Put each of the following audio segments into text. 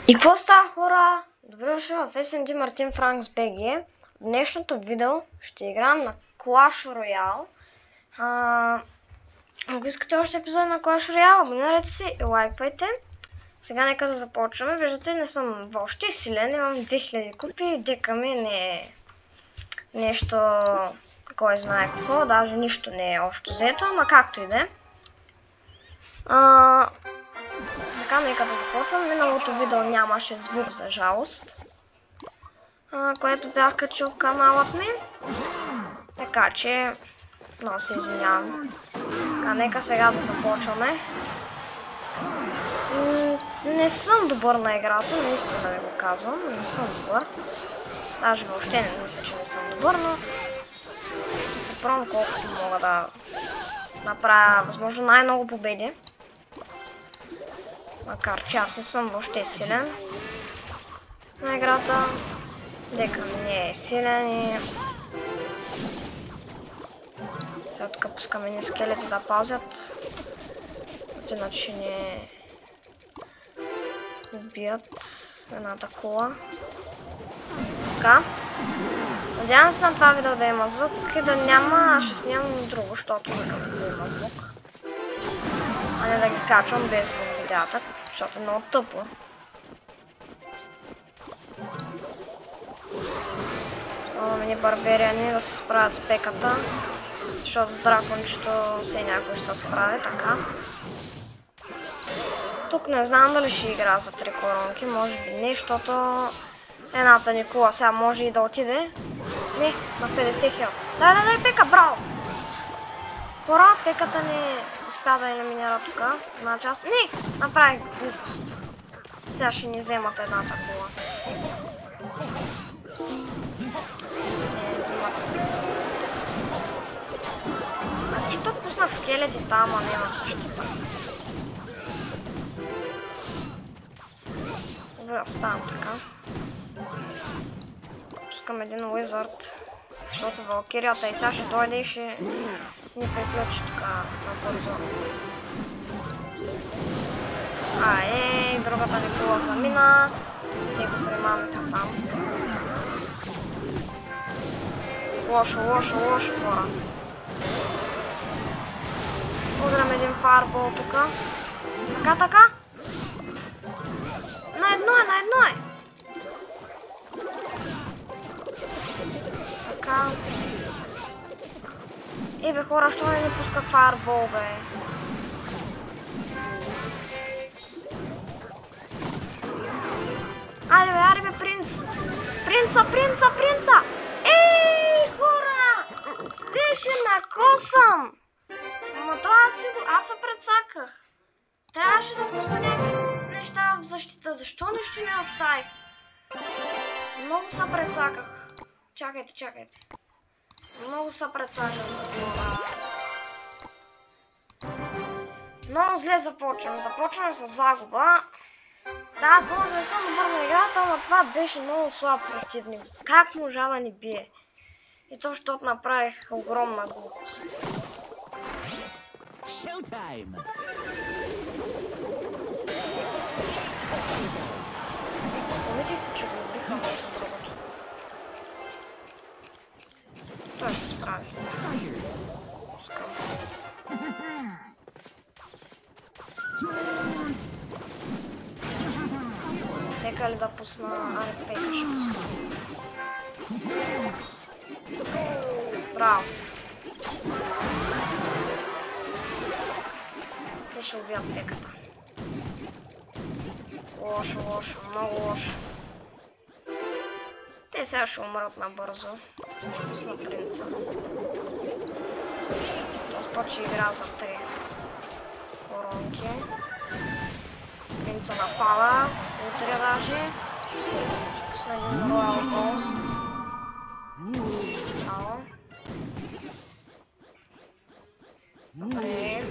И какво става, хора? Добре дошли в SMD Martin Franks BG. В днешното видео ще играем на Clash Royale. Ако искате още епизоди на Clash Royale, абонирайте се и лайквайте. Сега нека да започваме. Виждате, не съм въобще силен, имам 2000 купи, дека ми не е нещо, кой знае какво, даже нищо не е общо взето, ама както и да е. Така, нека да започвам. Миналото видео нямаше звук, за жалост, което бях качил в каналът ми. Така че, много се извинявам. Така, нека сега да започваме. Не съм добър на играта, наистина ви го казвам. Не съм добър. Даже въобще не мисля, че не съм добър, но ще се пробвам колкото мога да направя възможно най-много победи. Макар че аз не съм въобще силен на играта, дека ми не е силен и сега тук пускаме ни скелети да пазят, иначе ще ни убият едната кола. Така, надявам се на това видео да има звук и да няма, аз ще снимам друго, защото искам да има звук, а не да ги качвам без звук видеята, защото е много тъпо. Спомняме ни барбериани да се справят с пеката, защото с дракончето все някой ще се справи, така. Тук не знам дали ще игра за 3 коронки, може би не, защото едната ни кола сега може и да отиде. Не, на 50 хил. Дай, пека, браво! Хора, пеката ни успя да елиминира тук една част. Не, направих глупост. Сега ще ни вземат едната кола. Не, вземат. А защо пуснах скелети там, а не имам защита? Добре, оставам така. Пускам един уизард, защото валкирията и сега ще дойде и ще ни приключи така набързо. Другата ни кола замина. Те го примамиха там. Лошо, хора. Удрям един фарбол тук. Така. На едно е. Така. Бе, хора, що не ни пуска фарбол, бе? Айде бе, принц! Принца! Ей, хора! Беше на косъм! Ама то аз се прецаках. Трябваше да пусна някакви неща в защита. Защо нищо не оставих? Много се прецаках. Чакайте. Много се прецаках. Много зле започваме с загуба. Да, аз може да не съм добър на играта, но това беше много слаб противник. Как можа да ни бие? И то, защото направих огромна глупост. Помислих си, че го убиха между другото. Той се справи с тях. Пускам принца. Нека ли да пусна? Пека ще пусна. Браво. Те ще убият пеката. Лошо, много лошо. Те сега ще умрат набързо. Ще пусна принца. Този път ще игра за 3 коронки. Принца напада. Утре даже. Ще пусна един Royal Ghost. Добре.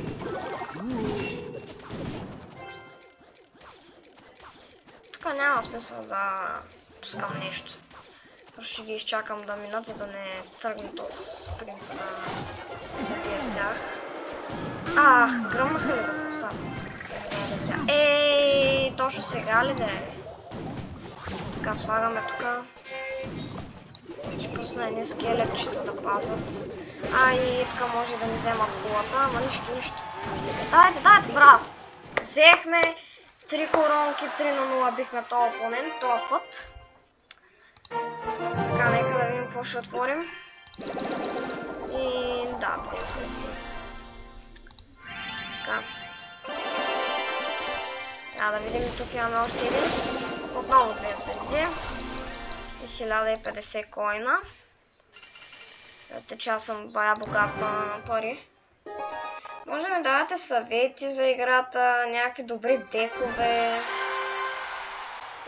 Тук няма смисъл да пускам нещо. Ще ги изчакам да минат, за да не тръгне този принца да забие с тях. Гръмнаха ли го? Остава. Точно сега ли да е? Така, слагаме тук. Ще пусна едни скелетчета да пазят. И тук може да ни вземат колата, ама нищо. Дайте, браво! Взехме 3 коронки, 3 на 0 бихме този опонент, този път. Така, нека да видим какво ще отворим. И да, 2 звезди. Така. Трябва да видим, тук имаме още един. Отново 2 звезди. И 1050 коина. Виждате, че аз съм бая богат на пари. Може да ми давате съвети за играта, някакви добри декове,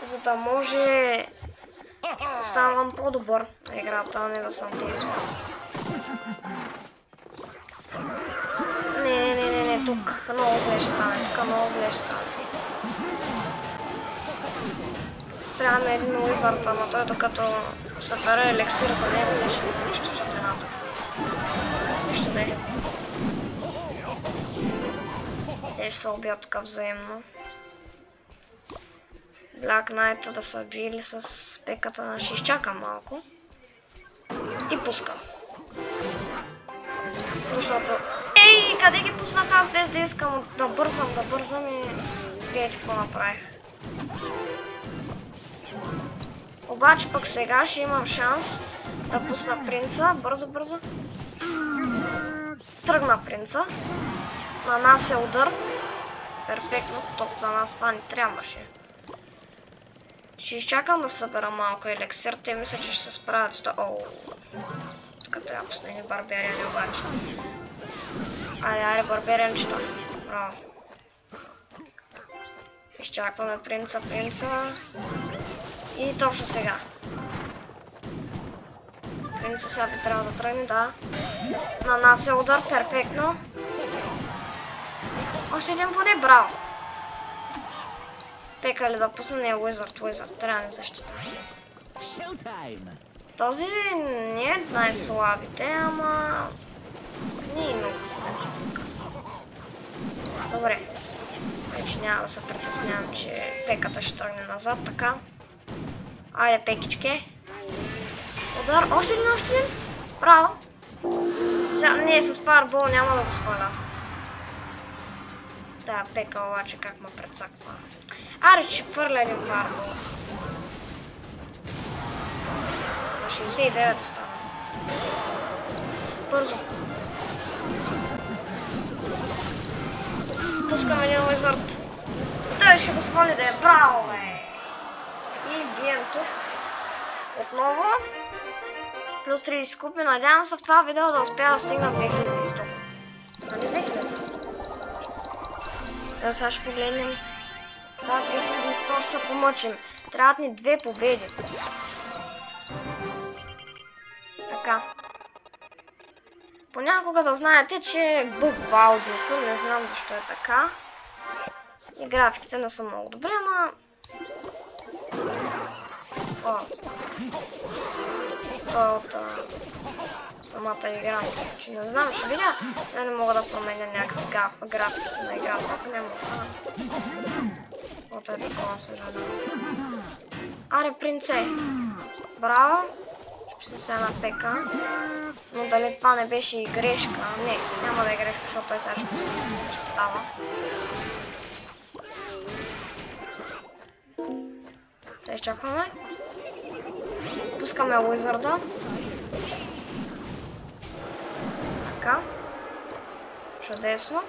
за да може да ставам по-добър на играта, а не да съм тесла. Не, тук много зле ще стане, Трябва да ме един уизард, ама той докато събера елексир за него, те ще ми унищожат едната. Нищо да е. Те ще се убият тук взаимно. Black Knight да са били с пеката, ще изчакам малко. И пускам. Защото... къде ги пуснах аз без да искам да бързам и... Гледайте какво направих. Обаче пък сега ще имам шанс да пусна принца. Бързо. Тръгна принца. Нанася удар. Перфектно. Топ на нас това ни трябваше. Ще изчакам да събера малко елексир. Те мисля, че ще се справят с това. Тук трябва да пусна едни барбериани обаче. Айде, барберианчета. Браво. Изчакваме принца. И точно сега. Принца сега би трябва да тръгне, да. Нанася удар, перфектно. Още един поне, браво. Пека ли да пусне? Не, Уизард, трябва да не защита. Този не е най-слабите, ама... не е много силен, че съм казал. Добре. Вече няма да се притеснявам, че пеката ще тръгне назад, така. Айде, пекичке. Удар, още един. Браво. Сега, не, с фарбол няма да го сваля. Да, пека обаче как ме прецаква. Аре, ще хвърля един фарбол. На 69 остава. Бързо. Пускам един уизард. Той ще го свали да е. Браво, бе! И бием тук. Отново. Плюс 30 купи. Надявам се в това видео да успя да стигна 2100. Нали 2100? Сега ще погледнем. Да, 2100 ще се помъчим. Трябват ни 2 победи. Така. Понякога да знаете, че бъг в аудиото, не знам защо е така. И графиките не са много добре, ама... Той е от самата игра, мисля, че не знам, ще видя. Не мога да променя някакси графиките на играта, ако не мога. Ото е такова, съжалявам. Аре, принце! Браво! Ще се на пека. Но дали това не беше и грешка? Не, няма да е грешка, защото той сега ще се защитава. Сега изчакваме. Пускаме уизарда. Така. Чудесно.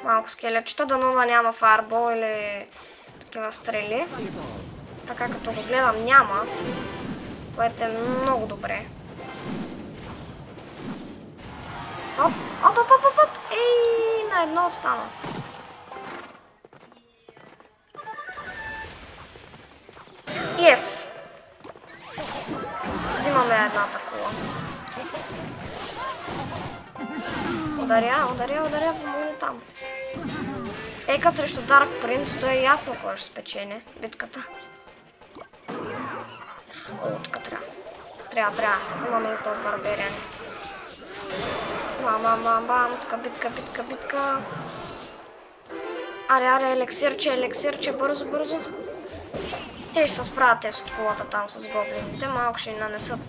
Малко скелетчета, дано да няма фарбол или такива стрели. Така като го гледам няма. Което е много добре. Оп. Ей, на едно остана. Yes. Взимаме едната кола. Ударя, помогни там. Ека срещу Дарк Принц, то е ясно кой ще спечели битката. О, тук трябва. Има нужда от барбериани. Бам, тук битка. Аре, елексирче, бързо. Те ще се справят те с колата там с гоблините. Малко ще ни нанесат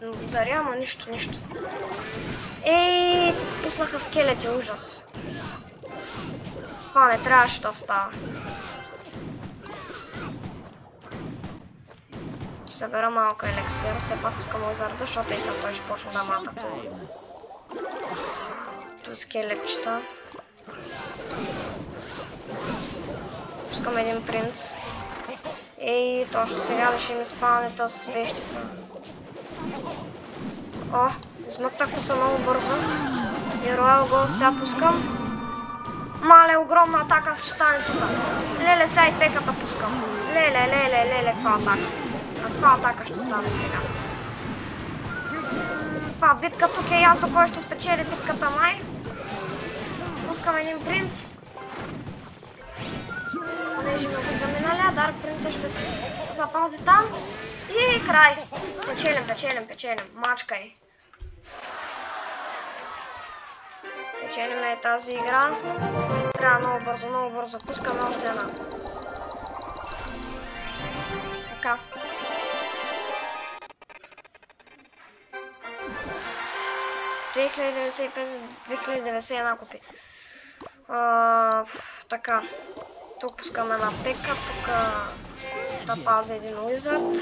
удари, ама нищо. Ей, пуснаха скелети, ужас. Това не трябваше да става. Събера малко елексир, все пак пускам Уизарда, защото и сега той ще почне да мата по скелетчета. Пускам един принц. Ей, точно сега да ще ми спалнета с вещица. О, измъкнахме се много бързо. И Роял Голд сега пускам. Мале, огромна атака ще стане тук. Леле, сега и пеката пускам. Леле, каква атака. Каква атака ще стане сега. Това битка тук е ясно кой ще спечели битката май. Пускам един принц. Понеже ме обидваме на лядар, принца ще запази там. И край. Печелим. Мачкай. Печелиме тази игра. Трябва много бързо. Пускаме още една. Така. $2091 купи. Така. Тук пускаме една пека, тук да пази един уизард.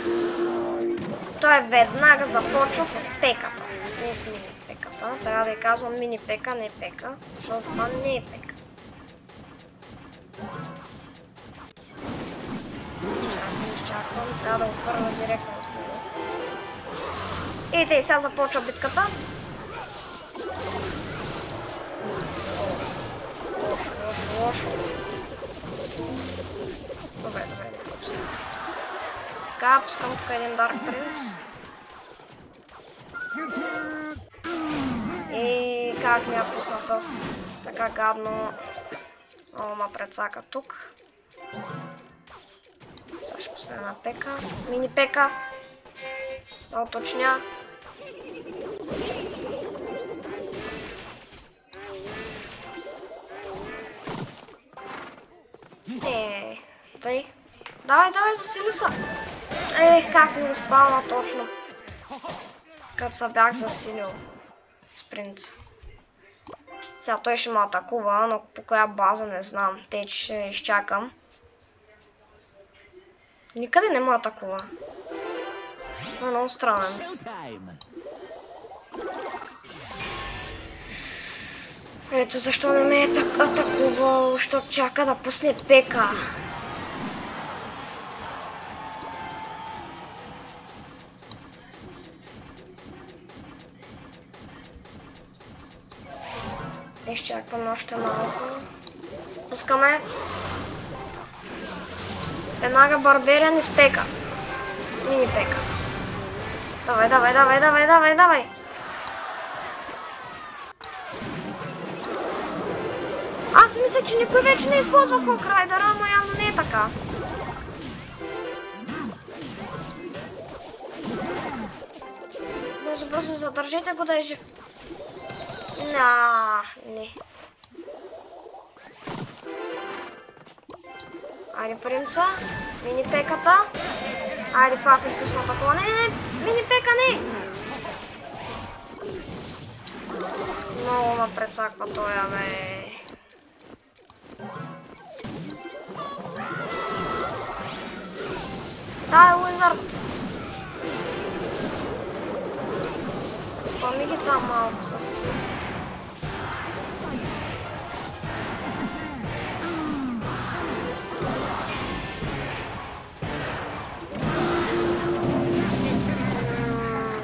Той веднага започва с пеката. Не с мини пеката. Трябва да я казвам мини пека, не пека. Защото това не е пека. Изчаквам. Трябва да го върна директно от него. И тъй сега започва битката. Лошо. Добре. Така, пускам тук един Дарк Принц. И как ми я пусната с така гадно. Много ма предсака тук. Сега ще пусна една пека. Мини пека. Да уточня. Тъй. Давай, засили се. Как ми го спална точно. Като се бях засилил с принца. Сега той ще ме атакува, но по коя база не знам. Те ще изчакам. Никъде не ме атакува. Но много странен. Ето защо не ме е атакувал, защото чака да пусне пека. Изчаквам още малко. Пускаме. Веднага барберен и с пека. Мини пека. Давай. Аз мисля, че никой вече не използва Хокрайдера, но явно не е така. Бързо, задържете го да е жив. Не. Айде принца, мини пеката. Айде пак ми пусна такова. Не, мини пека не. Много ме прецаква тоя, бе. Да, е уизард. Спами ги там малко с...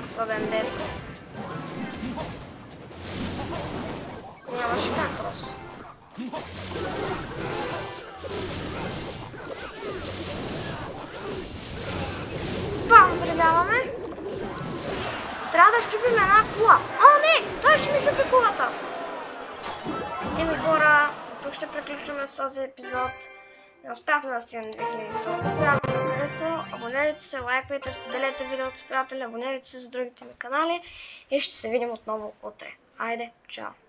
Съден дет. Нямаше как просто. Бам, взривяваме. Трябва да щупим една кола. О, не! Той ще ми щупи колата. Еми хора, за тук ще приключваме с този епизод. Не успяхме да стигнем 2100. Ако ви хареса, абонирайте се, лайквайте, споделете видеото с приятели, абонирайте се за другите ми канали и ще се видим отново утре. Айде, чао!